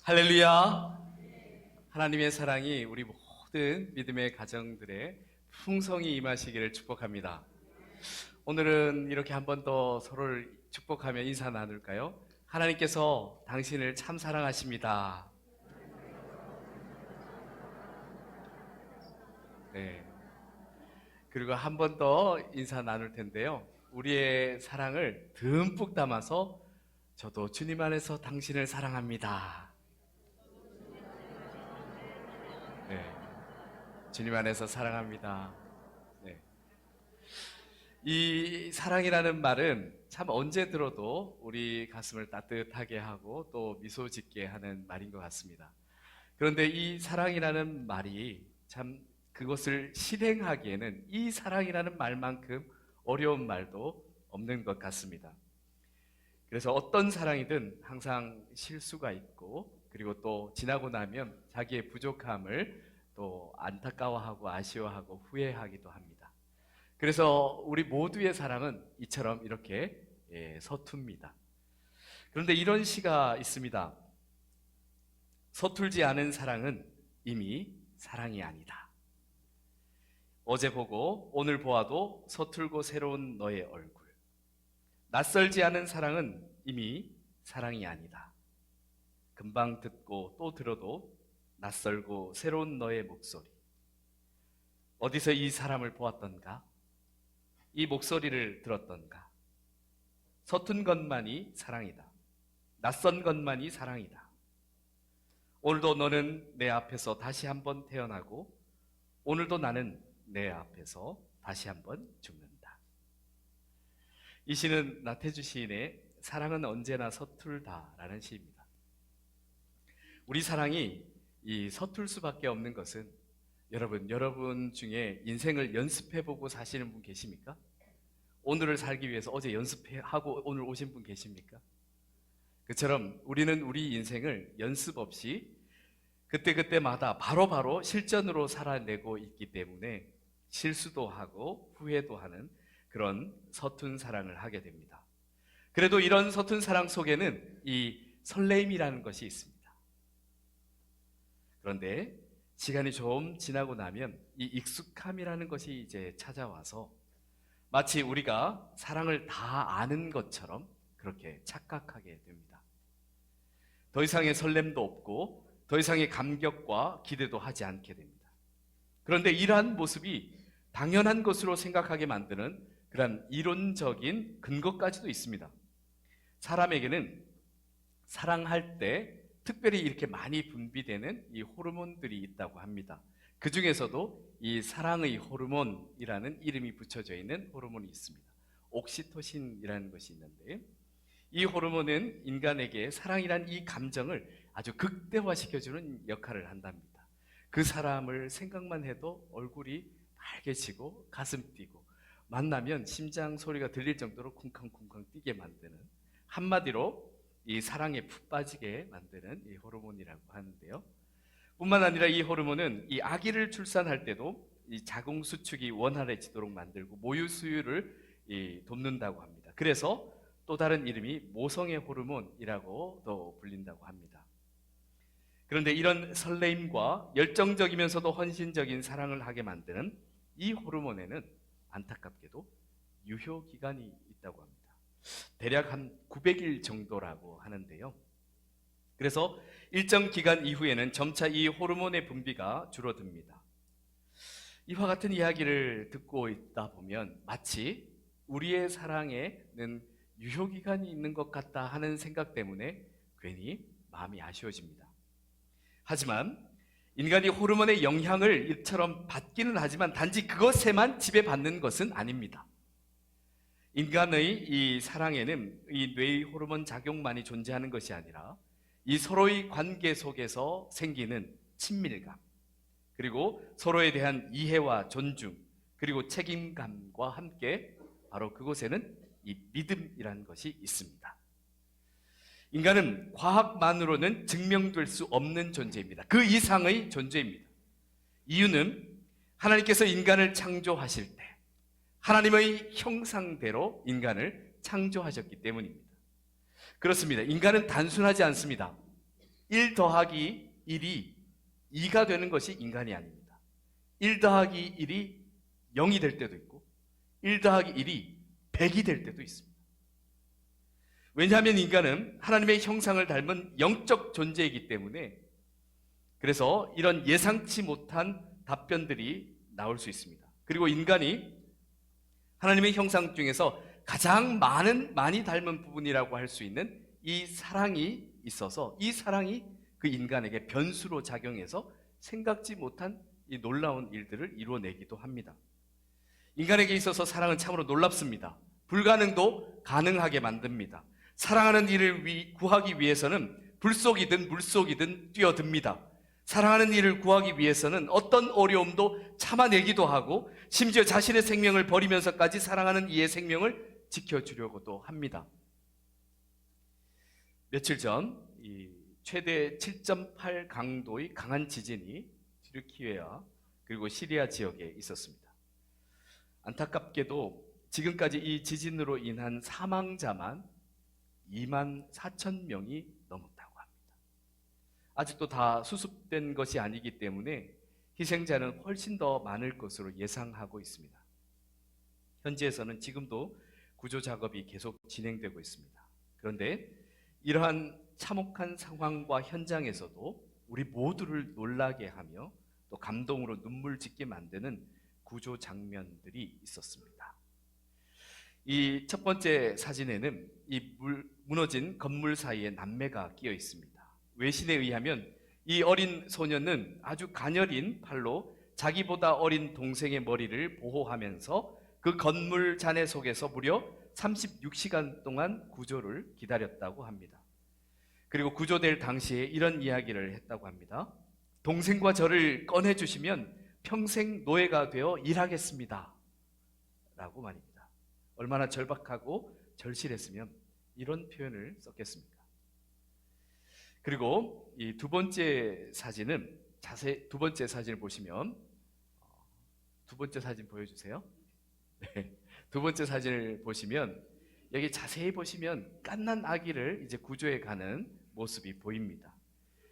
할렐루야! 하나님의 사랑이 우리 모든 믿음의 가정들의 풍성히 임하시기를 축복합니다. 오늘은 이렇게 한 번 더 서로를 축복하며 인사 나눌까요? 하나님께서 당신을 참 사랑하십니다. 네. 그리고 한 번 더 인사 나눌 텐데요. 우리의 사랑을 듬뿍 담아서 저도 주님 안에서 당신을 사랑합니다. 네. 주님 안에서 사랑합니다. 네. 이 사랑이라는 말은 참 언제 들어도 우리 가슴을 따뜻하게 하고 또 미소 짓게 하는 말인 것 같습니다. 그런데 이 사랑이라는 말이 참 그것을 실행하기에는 이 사랑이라는 말만큼 어려운 말도 없는 것 같습니다. 그래서 어떤 사랑이든 항상 실수가 있고 그리고 또 지나고 나면 자기의 부족함을 또 안타까워하고 아쉬워하고 후회하기도 합니다. 그래서 우리 모두의 사랑은 이처럼 이렇게 서툽니다. 그런데 이런 시가 있습니다. 서툴지 않은 사랑은 이미 사랑이 아니다. 어제 보고 오늘 보아도 서툴고 새로운 너의 얼굴. 낯설지 않은 사랑은 이미 사랑이 아니다. 금방 듣고 또 들어도 낯설고 새로운 너의 목소리. 어디서 이 사람을 보았던가? 이 목소리를 들었던가? 서툰 것만이 사랑이다. 낯선 것만이 사랑이다. 오늘도 너는 내 앞에서 다시 한번 태어나고 오늘도 나는 내 앞에서 다시 한번 죽는다. 이 시는 나태주 시인의 사랑은 언제나 서툴다라는 시입니다. 우리 사랑이 이 서툴 수밖에 없는 것은 여러분 중에 인생을 연습해보고 사시는 분 계십니까? 오늘을 살기 위해서 어제 연습하고 오늘 오신 분 계십니까? 그처럼 우리는 우리 인생을 연습 없이 그때그때마다 바로바로 실전으로 살아내고 있기 때문에 실수도 하고 후회도 하는 그런 서툰 사랑을 하게 됩니다. 그래도 이런 서툰 사랑 속에는 이 설레임이라는 것이 있습니다. 그런데 시간이 좀 지나고 나면 이 익숙함이라는 것이 이제 찾아와서 마치 우리가 사랑을 다 아는 것처럼 그렇게 착각하게 됩니다. 더 이상의 설렘도 없고 더 이상의 감격과 기대도 하지 않게 됩니다. 그런데 이러한 모습이 당연한 것으로 생각하게 만드는 그런 이론적인 근거까지도 있습니다. 사람에게는 사랑할 때 특별히 이렇게 많이 분비되는 이 호르몬들이 있다고 합니다. 그 중에서도 이 사랑의 호르몬이라는 이름이 붙여져 있는 호르몬이 있습니다. 옥시토신이라는 것이 있는데 이 호르몬은 인간에게 사랑이란 이 감정을 아주 극대화시켜주는 역할을 한답니다. 그 사람을 생각만 해도 얼굴이 빨개지고 가슴 뛰고 만나면 심장 소리가 들릴 정도로 쿵쾅쿵쾅 뛰게 만드는, 한마디로 이 사랑에 푹 빠지게 만드는 이 호르몬이라고 하는데요. 뿐만 아니라 이 호르몬은 이 아기를 출산할 때도 이 자궁 수축이 원활해지도록 만들고 모유 수유를 돕는다고 합니다. 그래서 또 다른 이름이 모성애 호르몬이라고 또 불린다고 합니다. 그런데 이런 설레임과 열정적이면서도 헌신적인 사랑을 하게 만드는 이 호르몬에는 안타깝게도 유효기간이 있다고 합니다. 대략 한 900일 정도라고 하는데요. 그래서 일정 기간 이후에는 점차 이 호르몬의 분비가 줄어듭니다. 이와 같은 이야기를 듣고 있다 보면 마치 우리의 사랑에는 유효기간이 있는 것 같다 하는 생각 때문에 괜히 마음이 아쉬워집니다. 하지만 인간이 호르몬의 영향을 이처럼 받기는 하지만 단지 그것에만 지배받는 것은 아닙니다. 인간의 이 사랑에는 이 뇌의 호르몬 작용만이 존재하는 것이 아니라 이 서로의 관계 속에서 생기는 친밀감, 그리고 서로에 대한 이해와 존중, 그리고 책임감과 함께 바로 그곳에는 이 믿음이라는 것이 있습니다. 인간은 과학만으로는 증명될 수 없는 존재입니다. 그 이상의 존재입니다. 이유는 하나님께서 인간을 창조하실 때 하나님의 형상대로 인간을 창조하셨기 때문입니다. 그렇습니다. 인간은 단순하지 않습니다. 1 더하기 1이 2가 되는 것이 인간이 아닙니다. 1 더하기 1이 0이 될 때도 있고 1 더하기 1이 100이 될 때도 있습니다. 왜냐하면 인간은 하나님의 형상을 닮은 영적 존재이기 때문에, 그래서 이런 예상치 못한 답변들이 나올 수 있습니다. 그리고 인간이 하나님의 형상 중에서 가장 많이 닮은 부분이라고 할 수 있는 이 사랑이 있어서, 이 사랑이 그 인간에게 변수로 작용해서 생각지 못한 이 놀라운 일들을 이루어내기도 합니다. 인간에게 있어서 사랑은 참으로 놀랍습니다. 불가능도 가능하게 만듭니다. 사랑하는 이를 구하기 위해서는 불속이든 물속이든 뛰어듭니다. 사랑하는 이를 구하기 위해서는 어떤 어려움도 참아내기도 하고, 심지어 자신의 생명을 버리면서까지 사랑하는 이의 생명을 지켜주려고도 합니다. 며칠 전 최대 7.8 강도의 강한 지진이 튀르키예와 그리고 시리아 지역에 있었습니다. 안타깝게도 지금까지 이 지진으로 인한 사망자만 2만 4천 명이 넘었다고 합니다. 아직도 다 수습된 것이 아니기 때문에 희생자는 훨씬 더 많을 것으로 예상하고 있습니다. 현지에서는 지금도 구조 작업이 계속 진행되고 있습니다. 그런데 이러한 참혹한 상황과 현장에서도 우리 모두를 놀라게 하며 또 감동으로 눈물 짓게 만드는 구조 장면들이 있었습니다. 이 첫 번째 사진에는 이 무너진 건물 사이에 남매가 끼어 있습니다. 외신에 의하면 이 어린 소년은 아주 가녀린 팔로 자기보다 어린 동생의 머리를 보호하면서 그 건물 잔해 속에서 무려 36시간 동안 구조를 기다렸다고 합니다. 그리고 구조될 당시에 이런 이야기를 했다고 합니다. 동생과 저를 꺼내주시면 평생 노예가 되어 일하겠습니다 라고 말입니다. 얼마나 절박하고 절실했으면 이런 표현을 썼겠습니까? 그리고 이 두 번째 사진은 두 번째 사진을 보시면, 두 번째 사진 보여주세요. 네. 두 번째 사진을 보시면 여기 자세히 보시면 갓난 아기를 이제 구조해 가는 모습이 보입니다.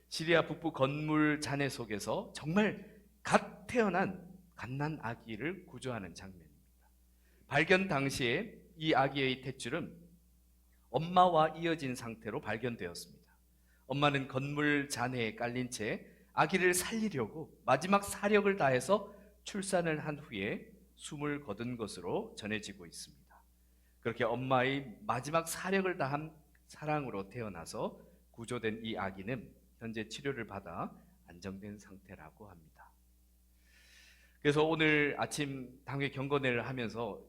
시리아 북부 건물 잔해 속에서 정말 갓 태어난 갓난 아기를 구조하는 장면입니다. 발견 당시에 이 아기의 탯줄은 엄마와 이어진 상태로 발견되었습니다. 엄마는 건물 잔해에 깔린 채 아기를 살리려고 마지막 사력을 다해서 출산을 한 후에 숨을 거둔 것으로 전해지고 있습니다. 그렇게 엄마의 마지막 사력을 다한 사랑으로 태어나서 구조된 이 아기는 현재 치료를 받아 안정된 상태라고 합니다. 그래서 오늘 아침 당회 경건회를 하면서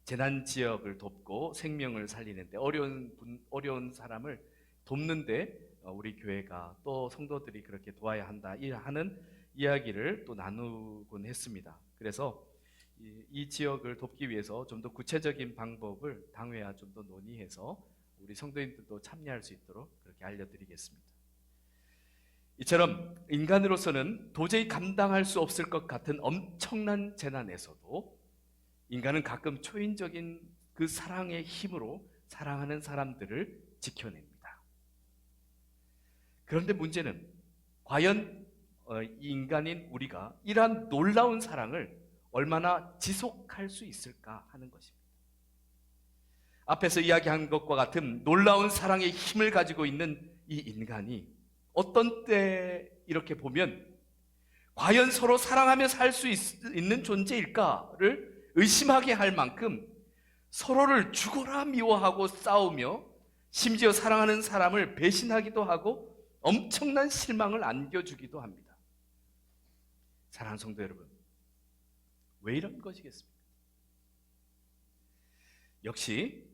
재난 지역을 돕고 생명을 살리는데 어려운 사람을 돕는데 우리 교회가 또 성도들이 그렇게 도와야 한다 하는 이야기를 또 나누곤 했습니다. 그래서 이 지역을 돕기 위해서 좀 더 구체적인 방법을 당회와 좀 더 논의해서 우리 성도님들도 참여할 수 있도록 그렇게 알려드리겠습니다. 이처럼 인간으로서는 도저히 감당할 수 없을 것 같은 엄청난 재난에서도 인간은 가끔 초인적인 그 사랑의 힘으로 사랑하는 사람들을 지켜냅니다. 그런데 문제는 과연 인간인 우리가 이러한 놀라운 사랑을 얼마나 지속할 수 있을까 하는 것입니다. 앞에서 이야기한 것과 같은 놀라운 사랑의 힘을 가지고 있는 이 인간이 어떤 때 이렇게 보면 과연 서로 사랑하며 살 수 있는 존재일까를 의심하게 할 만큼 서로를 죽어라 미워하고 싸우며 심지어 사랑하는 사람을 배신하기도 하고 엄청난 실망을 안겨주기도 합니다. 사랑하는 성도 여러분, 왜 이런 것이겠습니까? 역시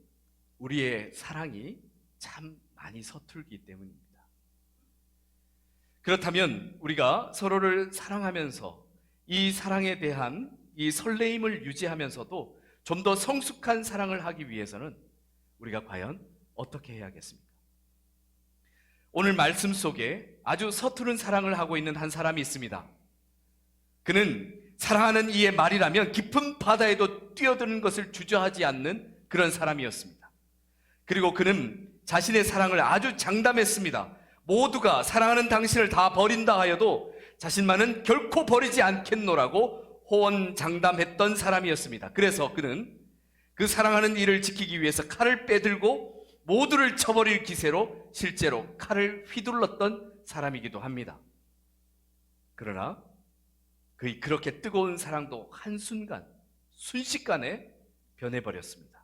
우리의 사랑이 참 많이 서툴기 때문입니다. 그렇다면 우리가 서로를 사랑하면서 이 사랑에 대한 이 설레임을 유지하면서도 좀 더 성숙한 사랑을 하기 위해서는 우리가 과연 어떻게 해야겠습니까? 오늘 말씀 속에 아주 서투른 사랑을 하고 있는 한 사람이 있습니다. 그는 사랑하는 이의 말이라면 깊은 바다에도 뛰어드는 것을 주저하지 않는 그런 사람이었습니다. 그리고 그는 자신의 사랑을 아주 장담했습니다. 모두가 사랑하는 당신을 다 버린다 하여도 자신만은 결코 버리지 않겠노라고 호언장담했던 사람이었습니다. 그래서 그는 그 사랑하는 이를 지키기 위해서 칼을 빼들고 모두를 쳐버릴 기세로 실제로 칼을 휘둘렀던 사람이기도 합니다. 그러나 그렇게 뜨거운 사랑도 한순간, 순식간에 변해버렸습니다.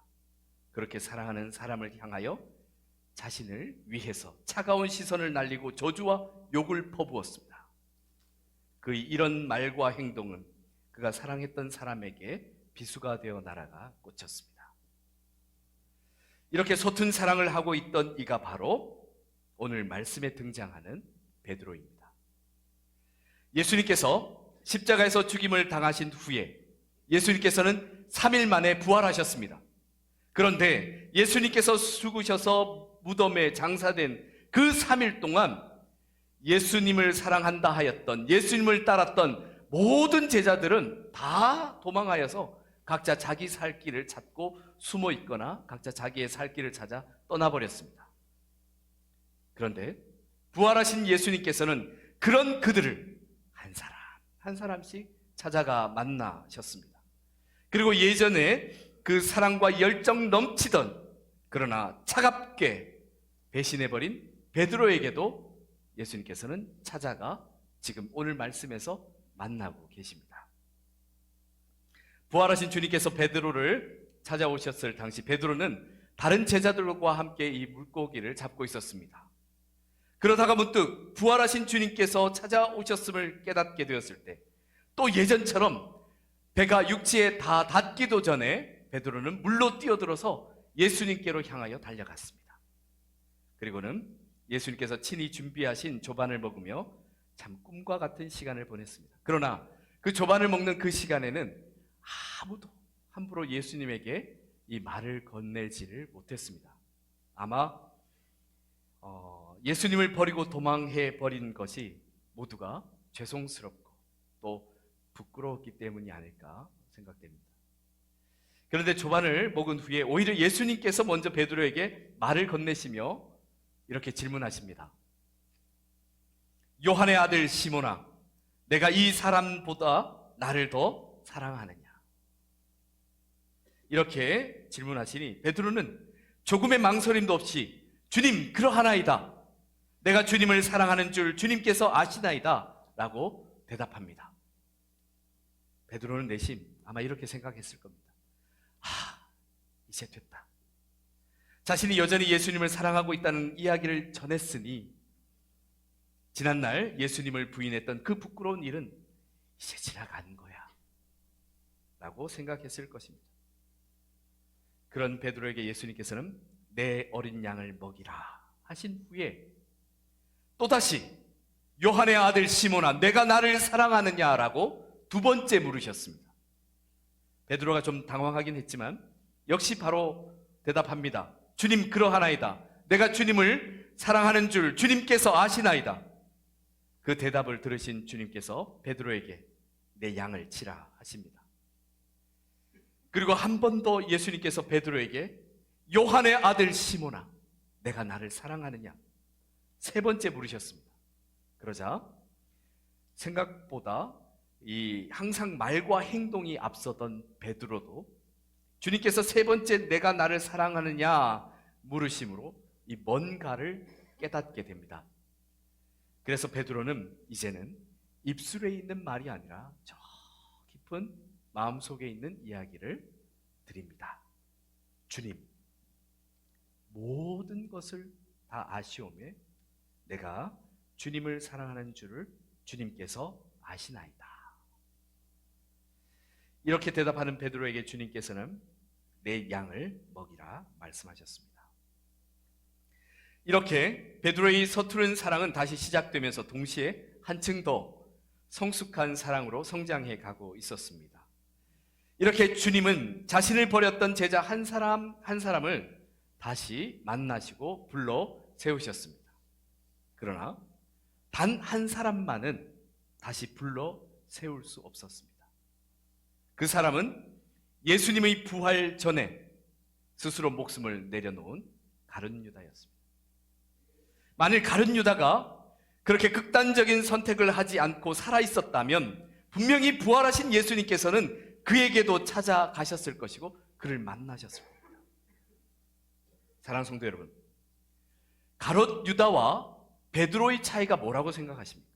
그렇게 사랑하는 사람을 향하여 자신을 위해서 차가운 시선을 날리고 저주와 욕을 퍼부었습니다. 그의 이런 말과 행동은 그가 사랑했던 사람에게 비수가 되어 날아가 꽂혔습니다. 이렇게 소튼 사랑을 하고 있던 이가 바로 오늘 말씀에 등장하는 베드로입니다. 예수님께서 십자가에서 죽임을 당하신 후에 예수님께서는 3일 만에 부활하셨습니다. 그런데 예수님께서 죽으셔서 무덤에 장사된 그 3일 동안 예수님을 사랑한다 하였던, 예수님을 따랐던 모든 제자들은 다 도망하여서 각자 자기 살 길을 찾고 숨어 있거나 각자 자기의 살 길을 찾아 떠나버렸습니다. 그런데 부활하신 예수님께서는 그런 그들을 한 사람 한 사람씩 찾아가 만나셨습니다. 그리고 예전에 그 사랑과 열정 넘치던, 그러나 차갑게 배신해버린 베드로에게도 예수님께서는 찾아가 지금 오늘 말씀에서 만나고 계십니다. 부활하신 주님께서 베드로를 찾아오셨을 당시 베드로는 다른 제자들과 함께 이 물고기를 잡고 있었습니다. 그러다가 문득 부활하신 주님께서 찾아오셨음을 깨닫게 되었을 때 또 예전처럼 배가 육지에 다 닿기도 전에 베드로는 물로 뛰어들어서 예수님께로 향하여 달려갔습니다. 그리고는 예수님께서 친히 준비하신 조반을 먹으며 참 꿈과 같은 시간을 보냈습니다. 그러나 그 조반을 먹는 그 시간에는 아무도 함부로 예수님에게 이 말을 건네지를 못했습니다. 아마 예수님을 버리고 도망해 버린 것이 모두가 죄송스럽고 또 부끄러웠기 때문이 아닐까 생각됩니다. 그런데 조반을 먹은 후에 오히려 예수님께서 먼저 베드로에게 말을 건네시며 이렇게 질문하십니다. 요한의 아들 시몬아, 내가 이 사람보다 나를 더 사랑하느냐? 이렇게 질문하시니 베드로는 조금의 망설임도 없이 주님, 그러하나이다. 내가 주님을 사랑하는 줄 주님께서 아시나이다 라고 대답합니다. 베드로는 내심 아마 이렇게 생각했을 겁니다. 이제 됐다. 자신이 여전히 예수님을 사랑하고 있다는 이야기를 전했으니 지난날 예수님을 부인했던 그 부끄러운 일은 이제 지나간 거야 라고 생각했을 것입니다. 그런 베드로에게 예수님께서는 내 어린 양을 먹이라 하신 후에 또다시 요한의 아들 시몬아, 내가 나를 사랑하느냐라고 두 번째 물으셨습니다. 베드로가 좀 당황하긴 했지만 역시 바로 대답합니다. 주님, 그러하나이다. 내가 주님을 사랑하는 줄 주님께서 아시나이다. 그 대답을 들으신 주님께서 베드로에게 내 양을 치라 하십니다. 그리고 한 번 더 예수님께서 베드로에게 요한의 아들 시몬아, 내가 나를 사랑하느냐? 세 번째 물으셨습니다. 그러자 생각보다 항상 말과 행동이 앞서던 베드로도 주님께서 세 번째 내가 나를 사랑하느냐 물으심으로 이 뭔가를 깨닫게 됩니다. 그래서 베드로는 이제는 입술에 있는 말이 아니라 저 깊은 마음속에 있는 이야기를 드립니다. 주님, 모든 것을 다 아시오매 내가 주님을 사랑하는 줄을 주님께서 아시나이다. 이렇게 대답하는 베드로에게 주님께서는 내 양을 먹이라 말씀하셨습니다. 이렇게 베드로의 서투른 사랑은 다시 시작되면서 동시에 한층 더 성숙한 사랑으로 성장해 가고 있었습니다. 이렇게 주님은 자신을 버렸던 제자 한 사람 한 사람을 다시 만나시고 불러 세우셨습니다. 그러나 단 한 사람만은 다시 불러 세울 수 없었습니다. 그 사람은 예수님의 부활 전에 스스로 목숨을 내려놓은 가룟 유다였습니다. 만일 가룟 유다가 그렇게 극단적인 선택을 하지 않고 살아있었다면 분명히 부활하신 예수님께서는 그에게도 찾아가셨을 것이고 그를 만나셨을 겁니다. 사랑하는 성도 여러분, 가롯 유다와 베드로의 차이가 뭐라고 생각하십니까?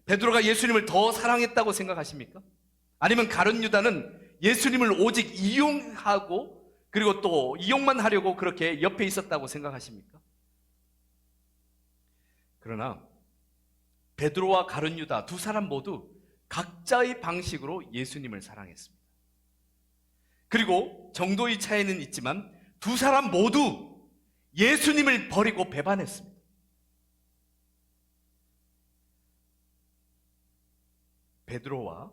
베드로가 예수님을 더 사랑했다고 생각하십니까? 아니면 가룟 유다는 예수님을 오직 이용하고 그리고 또 이용만 하려고 그렇게 옆에 있었다고 생각하십니까? 그러나 베드로와 가룟 유다 두 사람 모두 각자의 방식으로 예수님을 사랑했습니다. 그리고 정도의 차이는 있지만 두 사람 모두 예수님을 버리고 배반했습니다. 베드로와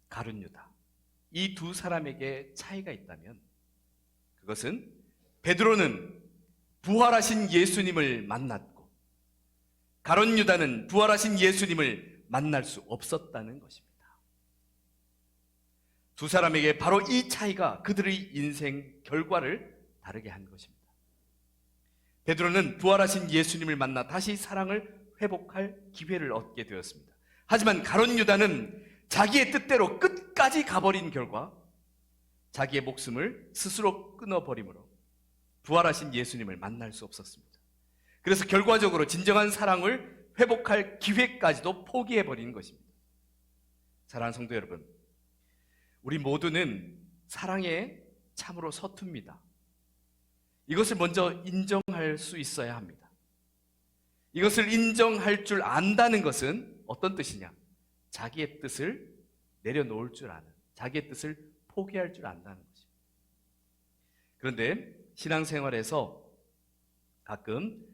가룟 유다, 이 두 사람에게 차이가 있다면 그것은 베드로는 부활하신 예수님을 만났고 가룟 유다는 부활하신 예수님을 만날 수 없었다는 것입니다. 두 사람에게 바로 이 차이가 그들의 인생 결과를 다르게 한 것입니다. 베드로는 부활하신 예수님을 만나 다시 사랑을 회복할 기회를 얻게 되었습니다. 하지만 가룟 유다는 자기의 뜻대로 끝까지 가버린 결과 자기의 목숨을 스스로 끊어버림으로 부활하신 예수님을 만날 수 없었습니다. 그래서 결과적으로 진정한 사랑을 회복할 기회까지도 포기해버리는 것입니다. 사랑하는 성도 여러분, 우리 모두는 사랑에 참으로 서툽니다. 이것을 먼저 인정할 수 있어야 합니다. 이것을 인정할 줄 안다는 것은 어떤 뜻이냐? 자기의 뜻을 내려놓을 줄 아는, 자기의 뜻을 포기할 줄 안다는 것입니다. 그런데 신앙생활에서 가끔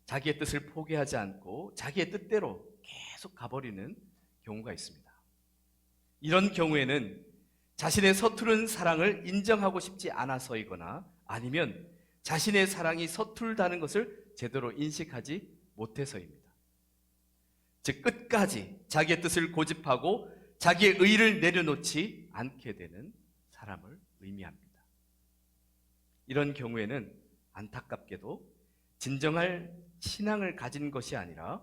자기의 뜻을 포기하지 않고 자기의 뜻대로 계속 가버리는 경우가 있습니다. 이런 경우에는 자신의 서투른 사랑을 인정하고 싶지 않아서이거나 아니면 자신의 사랑이 서툴다는 것을 제대로 인식하지 못해서입니다. 즉 끝까지 자기의 뜻을 고집하고 자기의 의를 내려놓지 않게 되는 사람을 의미합니다. 이런 경우에는 안타깝게도 진정할 신앙을 가진 것이 아니라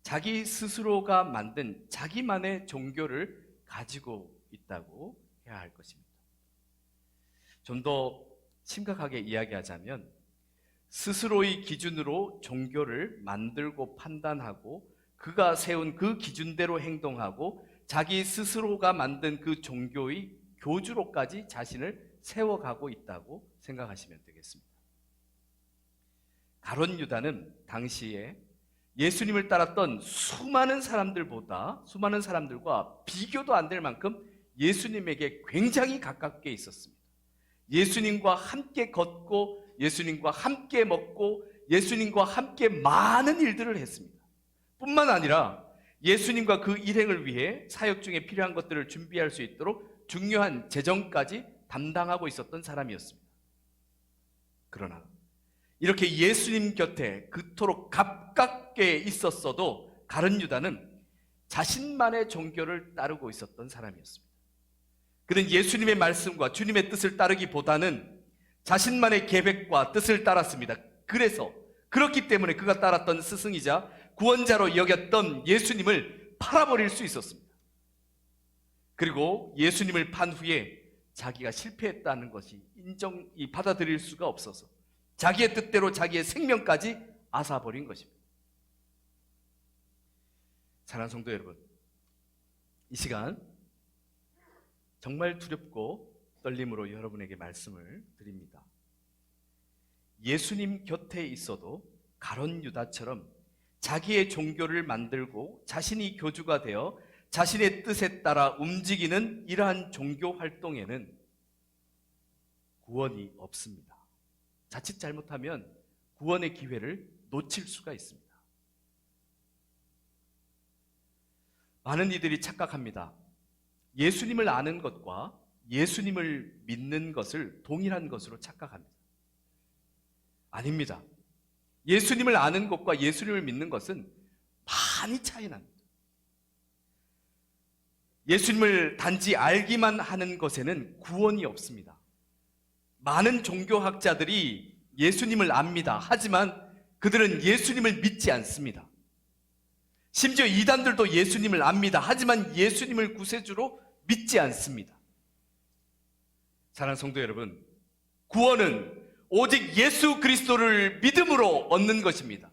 자기 스스로가 만든 자기만의 종교를 가지고 있다고 해야 할 것입니다. 좀 더 심각하게 이야기하자면 스스로의 기준으로 종교를 만들고 판단하고 그가 세운 그 기준대로 행동하고 자기 스스로가 만든 그 종교의 교주로까지 자신을 세워가고 있다고 생각하시면 되겠습니다. 가룟 유다는 당시에 예수님을 따랐던 수많은 사람들과 비교도 안 될 만큼 예수님에게 굉장히 가깝게 있었습니다. 예수님과 함께 걷고 예수님과 함께 먹고 예수님과 함께 많은 일들을 했습니다. 뿐만 아니라 예수님과 그 일행을 위해 사역 중에 필요한 것들을 준비할 수 있도록 중요한 재정까지 담당하고 있었던 사람이었습니다. 그러나 이렇게 예수님 곁에 그토록 가깝게 있었어도 가룟 유다는 자신만의 종교를 따르고 있었던 사람이었습니다. 그는 예수님의 말씀과 주님의 뜻을 따르기보다는 자신만의 계획과 뜻을 따랐습니다. 그렇기 때문에 그가 따랐던 스승이자 구원자로 여겼던 예수님을 팔아버릴 수 있었습니다. 그리고 예수님을 판 후에 자기가 실패했다는 것이 받아들일 수가 없어서 자기의 뜻대로 자기의 생명까지 앗아버린 것입니다. 사랑하는 성도 여러분, 이 시간 정말 두렵고 떨림으로 여러분에게 말씀을 드립니다. 예수님 곁에 있어도 가룟 유다처럼 자기의 종교를 만들고 자신이 교주가 되어 자신의 뜻에 따라 움직이는 이러한 종교 활동에는 구원이 없습니다. 자칫 잘못하면 구원의 기회를 놓칠 수가 있습니다. 많은 이들이 착각합니다. 예수님을 아는 것과 예수님을 믿는 것을 동일한 것으로 착각합니다. 아닙니다. 예수님을 아는 것과 예수님을 믿는 것은 많이 차이 납니다. 예수님을 단지 알기만 하는 것에는 구원이 없습니다. 많은 종교학자들이 예수님을 압니다. 하지만 그들은 예수님을 믿지 않습니다. 심지어 이단들도 예수님을 압니다. 하지만 예수님을 구세주로 믿지 않습니다. 사랑하는 성도 여러분, 구원은 오직 예수 그리스도를 믿음으로 얻는 것입니다.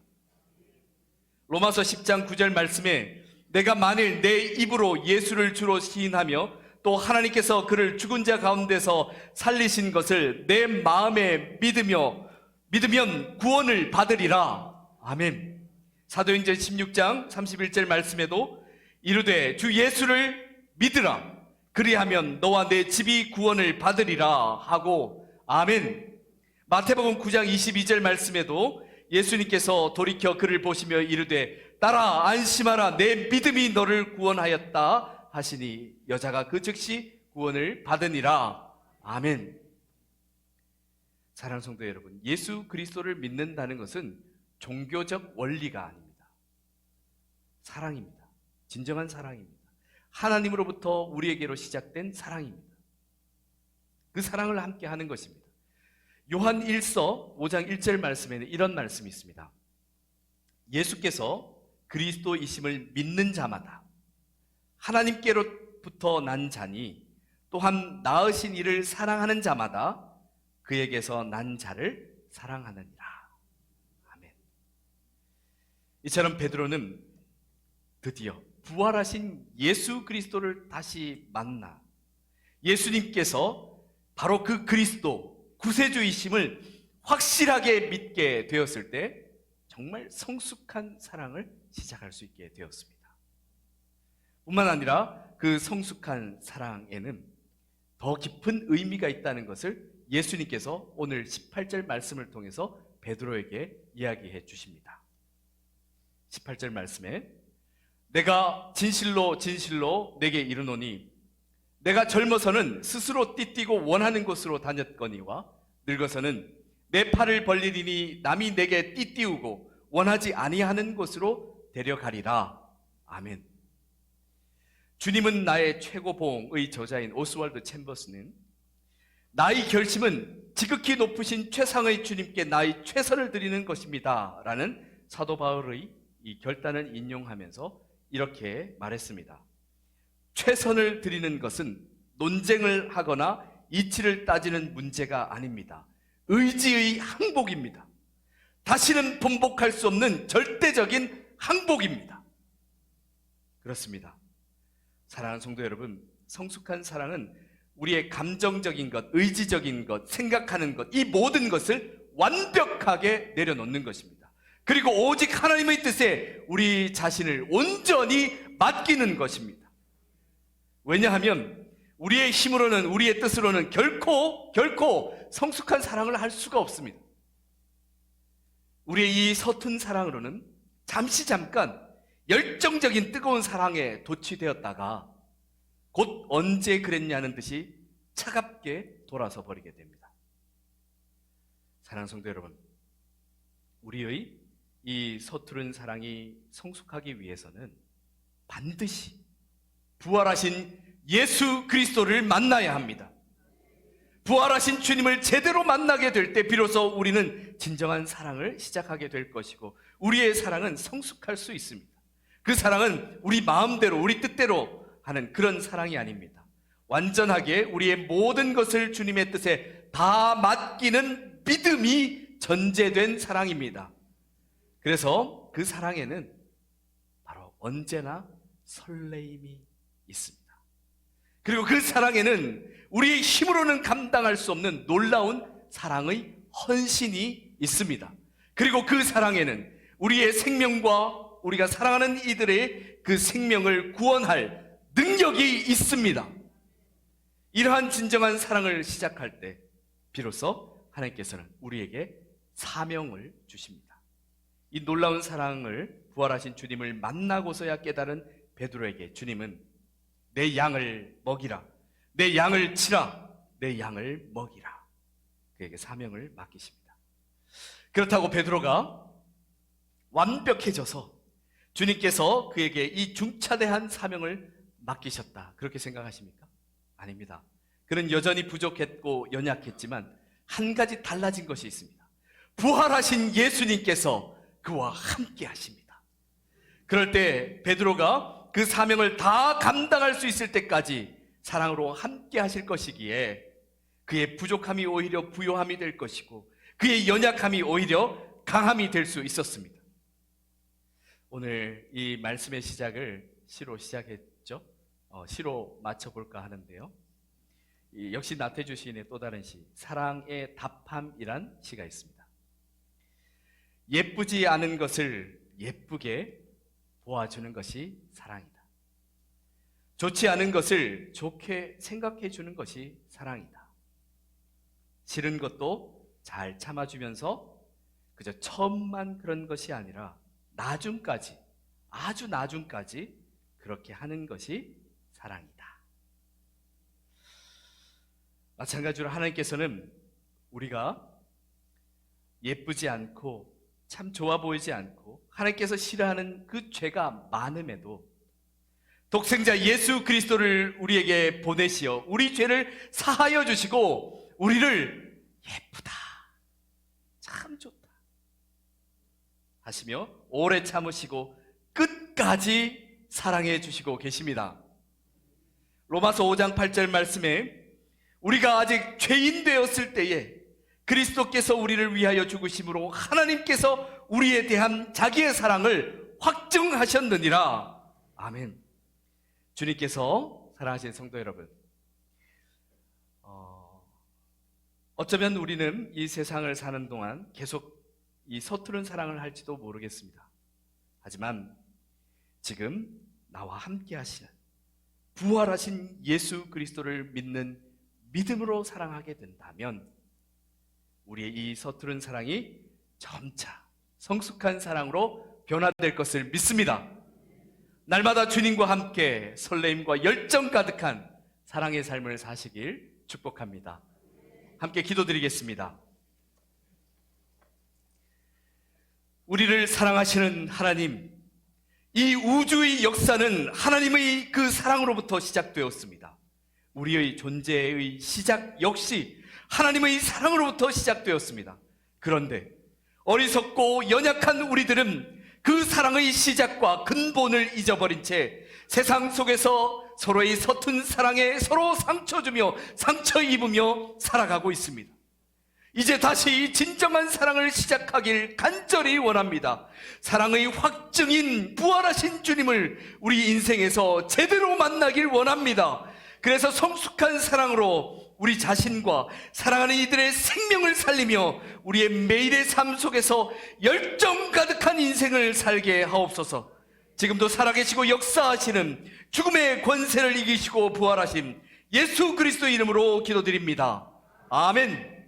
로마서 10장 9절 말씀에 내가 만일 내 입으로 예수를 주로 시인하며 또 하나님께서 그를 죽은 자 가운데서 살리신 것을 내 마음에 믿으면 구원을 받으리라. 아멘. 사도행전 16장 31절 말씀에도 이르되 주 예수를 믿으라. 그리하면 너와 내 집이 구원을 받으리라 하고 아멘. 마태복음 9장 22절 말씀에도 예수님께서 돌이켜 그를 보시며 이르되 딸아 안심하라 내 믿음이 너를 구원하였다 하시니 여자가 그 즉시 구원을 받으니라. 아멘. 사랑하는 성도 여러분, 예수 그리스도를 믿는다는 것은 종교적 원리가 아닙니다. 사랑입니다. 진정한 사랑입니다. 하나님으로부터 우리에게로 시작된 사랑입니다. 그 사랑을 함께 하는 것입니다. 요한 1서 5장 1절 말씀에는 이런 말씀이 있습니다. 예수께서 그리스도이심을 믿는 자마다 하나님께로부터 난 자니 또한 낳으신 이를 사랑하는 자마다 그에게서 난 자를 사랑하느니라. 아멘. 이처럼 베드로는 드디어 부활하신 예수 그리스도를 다시 만나 예수님께서 바로 그 그리스도 구세주이심을 확실하게 믿게 되었을 때 정말 성숙한 사랑을 시작할 수 있게 되었습니다. 뿐만 아니라 그 성숙한 사랑에는 더 깊은 의미가 있다는 것을 예수님께서 오늘 18절 말씀을 통해서 베드로에게 이야기해 주십니다. 18절 말씀에 내가 진실로 진실로 내게 이르노니 내가 젊어서는 스스로 띠띠고 원하는 곳으로 다녔거니와 늙어서는 내 팔을 벌리리니 남이 내게 띠띠우고 원하지 아니하는 곳으로 데려가리라. 아멘. 주님은 나의 최고봉의 저자인 오스왈드 챔버스는 나의 결심은 지극히 높으신 최상의 주님께 나의 최선을 드리는 것입니다 라는 사도 바울의 이 결단을 인용하면서 이렇게 말했습니다. 최선을 드리는 것은 논쟁을 하거나 이치를 따지는 문제가 아닙니다. 의지의 항복입니다. 다시는 번복할 수 없는 절대적인 항복입니다. 그렇습니다. 사랑하는 성도 여러분, 성숙한 사랑은 우리의 감정적인 것, 의지적인 것, 생각하는 것, 이 모든 것을 완벽하게 내려놓는 것입니다. 그리고 오직 하나님의 뜻에 우리 자신을 온전히 맡기는 것입니다. 왜냐하면 우리의 힘으로는, 우리의 뜻으로는 결코 성숙한 사랑을 할 수가 없습니다. 우리의 이 서툰 사랑으로는 잠깐 열정적인 뜨거운 사랑에 도취되었다가 곧 언제 그랬냐는 듯이 차갑게 돌아서 버리게 됩니다. 사랑하는 성도 여러분, 우리의 이 서투른 사랑이 성숙하기 위해서는 반드시 부활하신 예수 그리스도를 만나야 합니다. 부활하신 주님을 제대로 만나게 될 때 비로소 우리는 진정한 사랑을 시작하게 될 것이고 우리의 사랑은 성숙할 수 있습니다. 그 사랑은 우리 마음대로 우리 뜻대로 하는 그런 사랑이 아닙니다. 완전하게 우리의 모든 것을 주님의 뜻에 다 맡기는 믿음이 전제된 사랑입니다. 그래서 그 사랑에는 바로 언제나 설레임이 있습니다. 그리고 그 사랑에는 우리의 힘으로는 감당할 수 없는 놀라운 사랑의 헌신이 있습니다. 그리고 그 사랑에는 우리의 생명과 우리가 사랑하는 이들의 그 생명을 구원할 능력이 있습니다. 이러한 진정한 사랑을 시작할 때 비로소 하나님께서는 우리에게 사명을 주십니다. 이 놀라운 사랑을 부활하신 주님을 만나고서야 깨달은 베드로에게 주님은 내 양을 먹이라, 내 양을 치라, 내 양을 먹이라, 그에게 사명을 맡기십니다. 그렇다고 베드로가 완벽해져서 주님께서 그에게 이 중차대한 사명을 맡기셨다, 그렇게 생각하십니까? 아닙니다. 그는 여전히 부족했고 연약했지만 한 가지 달라진 것이 있습니다. 부활하신 예수님께서 그와 함께 하십니다. 그럴 때 베드로가 그 사명을 다 감당할 수 있을 때까지 사랑으로 함께 하실 것이기에 그의 부족함이 오히려 부요함이 될 것이고 그의 연약함이 오히려 강함이 될 수 있었습니다. 오늘 이 말씀의 시작을 시로 시작했죠. 시로 맞춰볼까 하는데요. 역시 나태주 시인의 또 다른 시, 사랑의 답함이란 시가 있습니다. 예쁘지 않은 것을 예쁘게 보아주는 것이 사랑이다. 좋지 않은 것을 좋게 생각해 주는 것이 사랑이다. 싫은 것도 잘 참아주면서 그저 처음만 그런 것이 아니라 나중까지, 아주 나중까지 그렇게 하는 것이 사랑이다. 마찬가지로 하나님께서는 우리가 예쁘지 않고 참 좋아 보이지 않고 하나님께서 싫어하는 그 죄가 많음에도 독생자 예수 그리스도를 우리에게 보내시어 우리 죄를 사하여 주시고 우리를 예쁘다, 참 좋다 하시며 오래 참으시고 끝까지 사랑해 주시고 계십니다. 로마서 5장 8절 말씀에 우리가 아직 죄인 되었을 때에 그리스도께서 우리를 위하여 죽으심으로 하나님께서 우리에 대한 자기의 사랑을 확증하셨느니라. 아멘. 주님께서 사랑하신 성도 여러분, 어쩌면 우리는 이 세상을 사는 동안 계속 이 서투른 사랑을 할지도 모르겠습니다. 하지만 지금 나와 함께 하시는 부활하신 예수 그리스도를 믿는 믿음으로 사랑하게 된다면 우리의 이 서투른 사랑이 점차 성숙한 사랑으로 변화될 것을 믿습니다. 날마다 주님과 함께 설레임과 열정 가득한 사랑의 삶을 사시길 축복합니다. 함께 기도드리겠습니다. 우리를 사랑하시는 하나님, 이 우주의 역사는 하나님의 그 사랑으로부터 시작되었습니다. 우리의 존재의 시작 역시 하나님의 사랑으로부터 시작되었습니다. 그런데 어리석고 연약한 우리들은 그 사랑의 시작과 근본을 잊어버린 채 세상 속에서 서로의 서툰 사랑에 서로 상처 주며 상처 입으며 살아가고 있습니다. 이제 다시 진정한 사랑을 시작하길 간절히 원합니다. 사랑의 확증인 부활하신 주님을 우리 인생에서 제대로 만나길 원합니다. 그래서 성숙한 사랑으로 우리 자신과 사랑하는 이들의 생명을 살리며 우리의 매일의 삶 속에서 열정 가득한 인생을 살게 하옵소서. 지금도 살아계시고 역사하시는 죽음의 권세를 이기시고 부활하신 예수 그리스도 이름으로 기도드립니다. 아멘.